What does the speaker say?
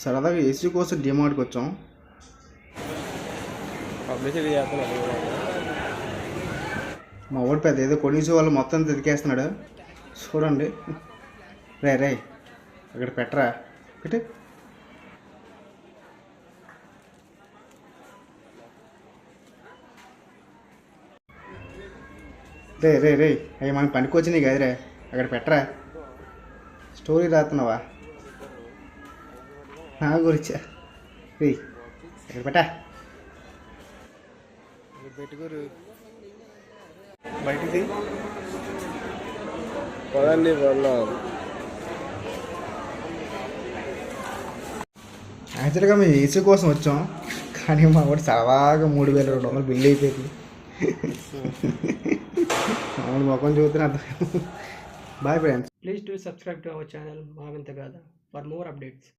సరదాగా ఏసీ కోసం డిమార్ట్కి వచ్చాం. పబ్లిసిటీ చేస్తున్నాడు. మా వాడు పెద్ద ఏదో కొనేసే వాళ్ళు మొత్తం తిరిగేస్తున్నాడు. చూడండి. రే రే అక్కడ పెట్టరా పెట్టు. రే రే రే అవి మనకి పనికొచ్చినాయి కదరే, అక్కడ పెట్టరా. స్టోరీ రాస్తున్నావా నా గురించా? రే అక్కడ పెట్టా. పెట్టుకోరు బయటికి పదండి వెళ్దాం. యాక్చువల్గా మేము ఏసీ కోసం వచ్చాం, కానీ మా వాడు సరదాగా 3200 బిల్ అయిపోయింది. మామూలు ముఖం చూస్తే అర్థం. Bye friends. Please do subscribe to our channel Mahavintagada for more updates.